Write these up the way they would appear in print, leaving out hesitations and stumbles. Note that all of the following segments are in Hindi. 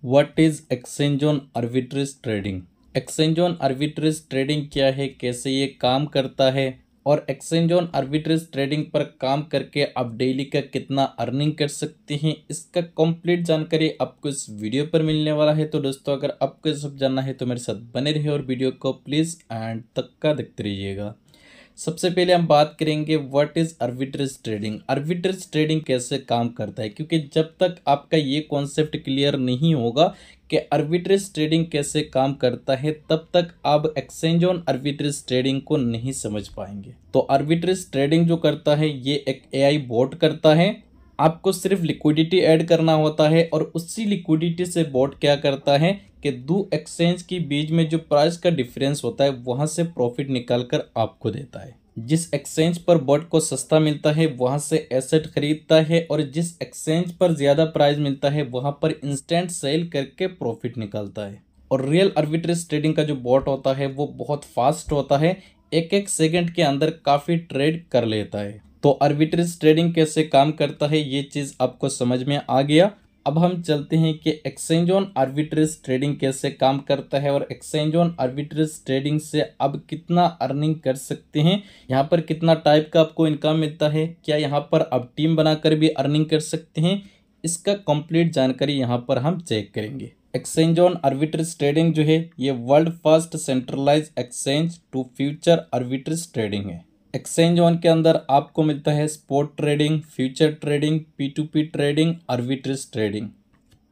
What is exchange on arbitrage trading. Exchange on arbitrage trading क्या है, कैसे ये काम करता है और एक्सचेंज ऑन आर्बिट्रेज ट्रेडिंग पर काम करके आप डेली का कितना अर्निंग कर सकते हैं, इसका कंप्लीट जानकारी आपको इस वीडियो पर मिलने वाला है। तो दोस्तों, अगर आपको ये सब जानना है तो मेरे साथ बने रहिए और वीडियो को प्लीज़ एंड तक का देखते रहिएगा। सबसे पहले हम बात करेंगे what is arbitrage trading. Arbitrage trading कैसे काम करता है, क्योंकि जब तक आपका ये कॉन्सेप्ट क्लियर नहीं होगा कि आर्बिट्रेज ट्रेडिंग कैसे काम करता है, तब तक आप एक्सचेंज ऑन आर्बिट्रेज ट्रेडिंग को नहीं समझ पाएंगे। तो आर्बिट्रेज ट्रेडिंग जो करता है ये एक एआई बॉट करता है। आपको सिर्फ लिक्विडिटी ऐड करना होता है और उसी लिक्विडिटी से बॉट क्या करता है कि दो एक्सचेंज के बीच में जो प्राइस का डिफरेंस होता है वहां से प्रॉफिट निकाल कर आपको देता है। जिस एक्सचेंज पर बॉट को सस्ता मिलता है वहां से एसेट खरीदता है और जिस एक्सचेंज पर ज्यादा प्राइस मिलता है वहां पर इंस्टेंट सेल करके प्रॉफिट निकालता है। और रियल आर्बिट्रेज ट्रेडिंग का जो बॉट होता है वो बहुत फास्ट होता है, एक एक सेकंड के अंदर काफी ट्रेड कर लेता है। तो आर्बिट्रेज ट्रेडिंग कैसे काम करता है ये चीज आपको समझ में आ गया। अब हम चलते हैं कि एक्सचेंज ऑन आर्बिट्रेज ट्रेडिंग कैसे काम करता है और एक्सचेंज ऑन आर्बिट्रेज ट्रेडिंग से अब कितना अर्निंग कर सकते हैं, यहाँ पर कितना टाइप का आपको इनकम मिलता है, क्या यहाँ पर आप टीम बनाकर भी अर्निंग कर सकते हैं, इसका कंप्लीट जानकारी यहाँ पर हम चेक करेंगे। एक्सचेंज ऑन आर्बिट्रेज ट्रेडिंग जो है ये world first centralize exchange to future arbitrage trading है। एक्सचेंज ऑन के अंदर आपको मिलता है spot trading, future trading, P2P trading, arbitrage trading.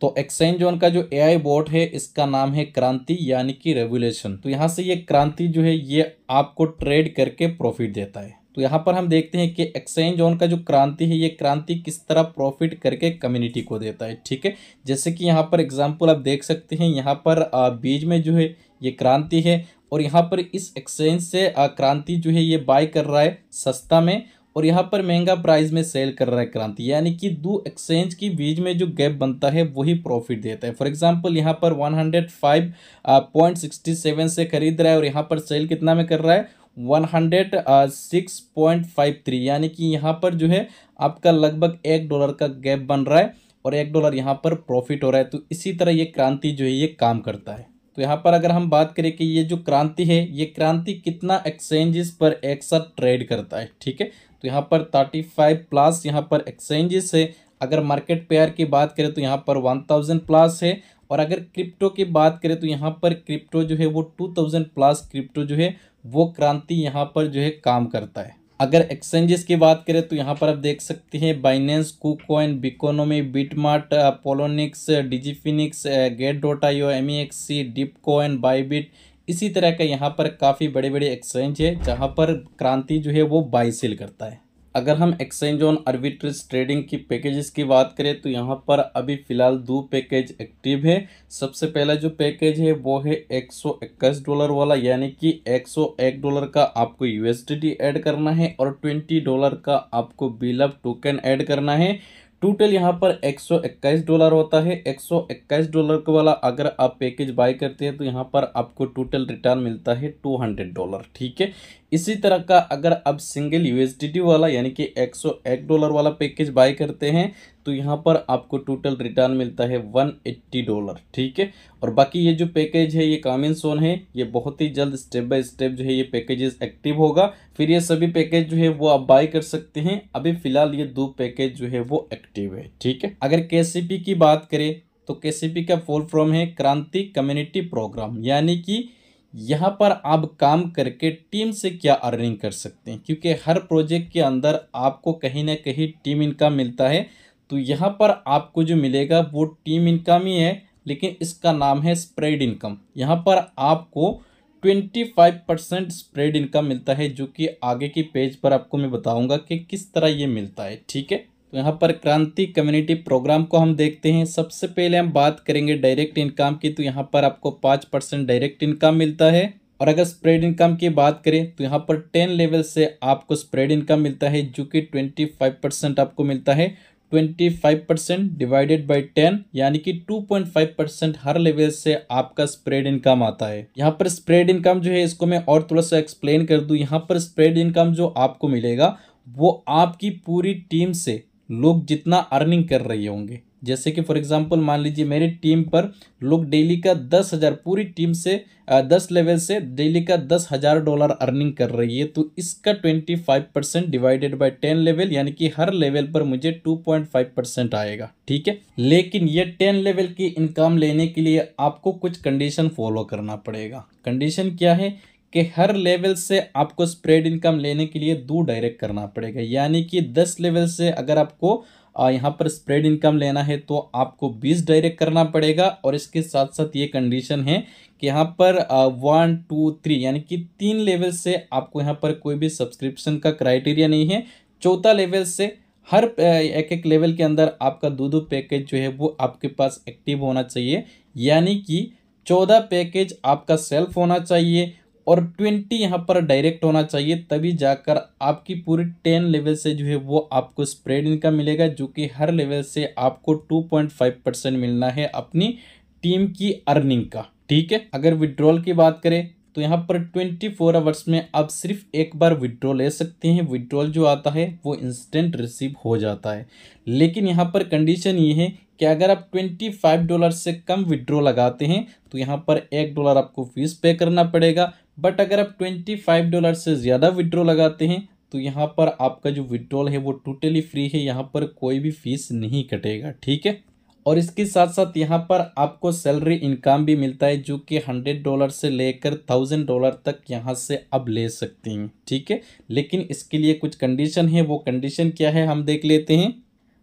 तो एक्सचेंज ऑन का जो एआई बॉट है इसका नाम है क्रांति यानी कि रेवोल्यूशन। तो यहाँ से ये क्रांति जो है ये आपको ट्रेड करके प्रॉफिट देता है। तो यहाँ पर हम देखते हैं कि एक्सचेंज ऑन का जो क्रांति है ये क्रांति किस तरह प्रॉफिट करके कम्युनिटी को देता है। ठीक है, जैसे कि यहाँ पर एग्जांपल आप देख सकते हैं, यहाँ पर बीच में जो है ये क्रांति है और यहाँ पर इस एक्सचेंज से क्रांति जो है ये बाय कर रहा है सस्ता में और यहाँ पर महंगा प्राइस में सेल कर रहा है क्रांति, यानी कि दो एक्सचेंज के बीच में जो गैप बनता है वही प्रॉफिट देता है। फॉर एग्जांपल यहाँ पर 105.67 से खरीद रहा है और यहाँ पर सेल कितना में कर रहा है 106.53, यानी कि यहाँ पर जो है आपका लगभग $1 का गैप बन रहा है और $1 यहाँ पर प्रॉफिट हो रहा है। तो इसी तरह ये क्रांति जो है ये काम करता है। तो यहाँ पर अगर हम बात करें कि ये जो क्रांति है ये क्रांति कितना एक्सचेंजेस पर एक साथ ट्रेड करता है। ठीक है, तो यहाँ पर 35 प्लस यहाँ पर एक्सचेंजेस है। अगर मार्केट पेयर की बात करें तो यहाँ पर 1000 प्लस है और अगर क्रिप्टो की बात करें तो यहाँ पर क्रिप्टो जो है वो 2000 प्लस क्रिप्टो जो है वो क्रांति यहाँ पर जो है काम करता है। अगर एक्सचेंजेस की बात करें तो यहाँ पर आप देख सकते हैं Binance, KuCoin, Biconomy, BitMart, Poloniex, DigiFinex, Gate, MEXC, DeepCoin, Bybit, इसी तरह का यहाँ पर काफ़ी बड़े बड़े एक्सचेंज है जहाँ पर क्रांति जो है वो बाई सेल करता है। अगर हम एक्सचेंज ऑन आर्बिट्रेज ट्रेडिंग की पैकेजेस की बात करें तो यहाँ पर अभी फ़िलहाल दो पैकेज एक्टिव है। सबसे पहला जो पैकेज है वो है $121 वाला, यानी कि $101 का आपको USDT ऐड करना है और $20 का आपको बिलअप टोकन ऐड करना है। टोटल यहाँ पर $121 होता है। $121 वाला अगर आप पैकेज बाय करते हैं तो यहाँ पर आपको टोटल रिटर्न मिलता है $200। ठीक है, इसी तरह का अगर आप सिंगल USDT वाला यानी कि $101 वाला पैकेज बाय करते हैं तो यहाँ पर आपको टोटल रिटर्न मिलता है $180। ठीक है, और बाकी ये जो पैकेज है ये कमिंग सून है, ये बहुत ही जल्द स्टेप बाय स्टेप जो है ये पैकेजेस एक्टिव होगा, फिर ये सभी पैकेज जो है वो आप बाय कर सकते हैं। अभी फिलहाल ये दो पैकेज जो है वो एक्टिव है। ठीक है, अगर KCP की बात करें तो KCP का फुल फॉर्म है क्रांति कम्युनिटी प्रोग्राम, यानी कि यहाँ पर आप काम करके टीम से क्या अर्निंग कर सकते हैं, क्योंकि हर प्रोजेक्ट के अंदर आपको कहीं ना कहीं टीम इनकम मिलता है। तो यहाँ पर आपको जो मिलेगा वो टीम इनकम ही है, लेकिन इसका नाम है स्प्रेड इनकम। यहाँ पर आपको 25% स्प्रेड इनकम मिलता है, जो कि आगे की पेज पर आपको मैं बताऊंगा कि किस तरह ये मिलता है। ठीक है, तो यहाँ पर क्रांति कम्युनिटी प्रोग्राम को हम देखते हैं। सबसे पहले हम बात करेंगे डायरेक्ट इनकम की, तो यहाँ पर आपको 5% डायरेक्ट इनकम मिलता है। और अगर स्प्रेड इनकम की बात करें तो यहाँ पर 10 लेवल से आपको स्प्रेड इनकम मिलता है, जो कि 25% आपको मिलता है। 25% डिवाइडेड बाई 10 यानी कि 2.5% हर लेवल से आपका स्प्रेड इनकम आता है। यहाँ पर स्प्रेड इनकम जो है इसको मैं और थोड़ा सा एक्सप्लेन कर दूं। यहाँ पर स्प्रेड इनकम जो आपको मिलेगा वो आपकी पूरी टीम से लोग जितना अर्निंग कर रहे होंगे, जैसे कि फॉर एग्जांपल मान लीजिए मेरी टीम पर लोग डेली का 10,000 पूरी टीम से 10 लेवल से डेली का $10,000 अर्निंग कर रही है, तो इसका 25% डिवाइडेड बाय 10 लेवल यानी कि हर लेवल पर मुझे 2.5% आएगा। ठीक है, लेकिन ये 10 लेवल की इनकम लेने के लिए आपको कुछ कंडीशन फॉलो करना पड़ेगा। कंडीशन क्या है कि हर लेवल से आपको स्प्रेड इनकम लेने के लिए 2 डायरेक्ट करना पड़ेगा, यानी कि 10 लेवल से अगर आपको यहाँ पर स्प्रेड इनकम लेना है तो आपको 20 डायरेक्ट करना पड़ेगा। और इसके साथ साथ ये कंडीशन है कि यहाँ पर 1 2 3 यानी कि 3 लेवल से आपको यहाँ पर कोई भी सब्सक्रिप्शन का क्राइटेरिया नहीं है। चौथा लेवल से हर एक एक लेवल के अंदर आपका दो पैकेज जो है वो आपके पास एक्टिव होना चाहिए, यानी कि 14 पैकेज आपका सेल्फ होना चाहिए और 20 यहाँ पर डायरेक्ट होना चाहिए, तभी जाकर आपकी पूरी 10 लेवल से जो है वो आपको स्प्रेड इनकम मिलेगा, जो कि हर लेवल से आपको 2.5% मिलना है अपनी टीम की अर्निंग का। ठीक है, अगर विड्रॉल की बात करें तो यहाँ पर 24 आवर्स में आप सिर्फ एक बार विड्रॉ ले सकते हैं। विड्रॉल जो आता है वो इंस्टेंट रिसीव हो जाता है, लेकिन यहाँ पर कंडीशन ये है कि अगर आप $25 से कम विड्रॉ लगाते हैं तो यहाँ पर $1 आपको फीस पे करना पड़ेगा। बट अगर आप $25 से ज़्यादा विड्रॉ लगाते हैं तो यहाँ पर आपका जो विड्रॉल है वो टोटली फ्री है, यहाँ पर कोई भी फीस नहीं कटेगा। ठीक है, और इसके साथ साथ यहाँ पर आपको सैलरी इनकम भी मिलता है, जो कि $100 से लेकर $1,000 तक यहाँ से अब ले सकते हैं। ठीक है, लेकिन इसके लिए कुछ कंडीशन है। वो कंडीशन क्या है हम देख लेते हैं।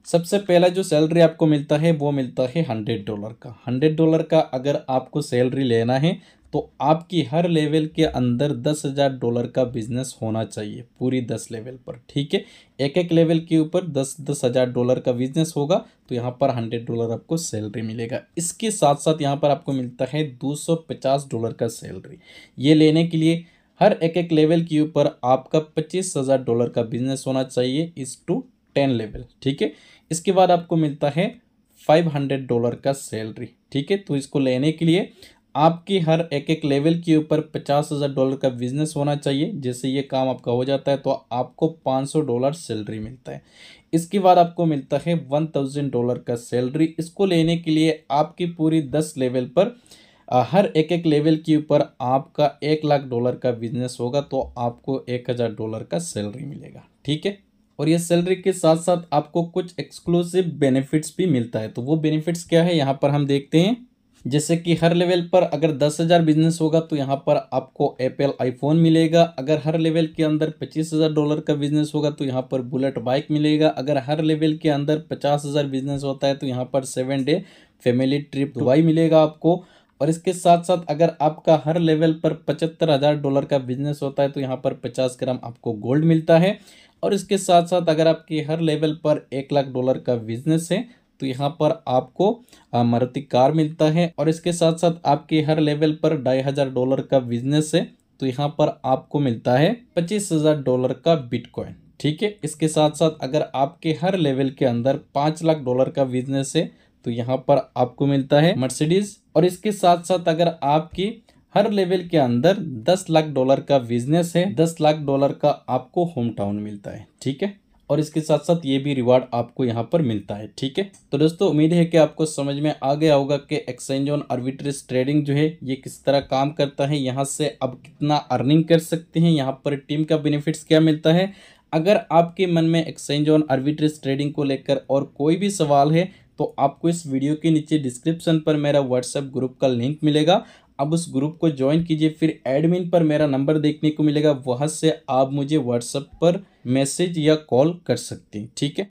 सबसे पहला जो सैलरी आपको मिलता है वो मिलता है $100 का। $100 का अगर आपको सैलरी लेना है तो आपकी हर लेवल के अंदर $10,000 का बिजनेस होना चाहिए पूरी 10 लेवल पर। ठीक है, एक एक लेवल के ऊपर 10,000 का बिजनेस होगा तो यहाँ पर $100 आपको सैलरी मिलेगा। इसके साथ साथ यहाँ पर आपको मिलता है $250 का सैलरी। ये लेने के लिए हर एक एक लेवल के ऊपर आपका $25,000 का बिजनेस होना चाहिए इस टू 10 लेवल। ठीक है, इसके बाद आपको मिलता है $500 का सैलरी। ठीक है, तो इसको लेने के लिए आपकी हर एक एक लेवल के ऊपर $50,000 का बिजनेस होना चाहिए। जैसे ये काम आपका हो जाता है तो आपको $500 सैलरी मिलता है। इसके बाद आपको मिलता है $1,000 का सैलरी। इसको लेने के लिए आपकी पूरी 10 लेवल पर हर एक एक लेवल के ऊपर आपका $1,00,000 का बिजनेस होगा तो आपको $1,000 का सैलरी मिलेगा। ठीक है, और ये सैलरी के साथ साथ आपको कुछ एक्सक्लूसिव बेनिफिट्स भी मिलता है। तो वो बेनिफिट्स क्या है यहाँ पर हम देखते हैं। जैसे कि हर लेवल पर अगर 10,000 बिजनेस होगा तो यहाँ पर आपको एप्पल आईफोन मिलेगा। अगर हर लेवल के अंदर $25,000 का बिजनेस होगा तो यहाँ पर बुलेट बाइक मिलेगा। अगर हर लेवल के अंदर 50,000 बिजनेस होता है तो यहाँ पर 7 डे फैमिली ट्रिप दुबई मिलेगा आपको। और इसके साथ साथ अगर आपका हर लेवल पर $75,000 का बिजनेस होता है तो यहाँ पर 50 ग्राम आपको गोल्ड मिलता है। और इसके साथ साथ अगर आपके हर लेवल पर $1,00,000 का बिजनेस है तो यहाँ पर आपको मारुति कार मिलता है। और इसके साथ साथ आपके हर लेवल पर $2,500 का बिजनेस है तो यहाँ पर आपको मिलता है $25,000 का बिटकॉइन। ठीक है, इसके साथ साथ अगर आपके हर लेवल के अंदर $5,00,000 का बिजनेस है तो यहाँ पर आपको मिलता है मर्सिडीज। और इसके साथ साथ अगर आपकी हर लेवल के अंदर $10,00,000 का बिजनेस है, $10,00,000 का आपको होम टाउन मिलता है। ठीक है, और इसके साथ साथ ये भी रिवार्ड आपको यहाँ पर मिलता है। ठीक है, तो दोस्तों उम्मीद है कि आपको समझ में आ गया होगा कि एक्सचेंज ऑन आर्बिट्रेज ट्रेडिंग जो है ये किस तरह काम करता है, यहाँ से अब कितना अर्निंग कर सकते हैं, यहाँ पर टीम का बेनिफिट्स क्या मिलता है। अगर आपके मन में एक्सचेंज ऑन आर्बिट्रेज ट्रेडिंग को लेकर और कोई भी सवाल है तो आपको इस वीडियो के नीचे डिस्क्रिप्शन पर मेरा व्हाट्सएप ग्रुप का लिंक मिलेगा। अब उस ग्रुप को ज्वाइन कीजिए, फिर एडमिन पर मेरा नंबर देखने को मिलेगा, वहां से आप मुझे व्हाट्सएप पर मैसेज या कॉल कर सकते हैं। ठीक है।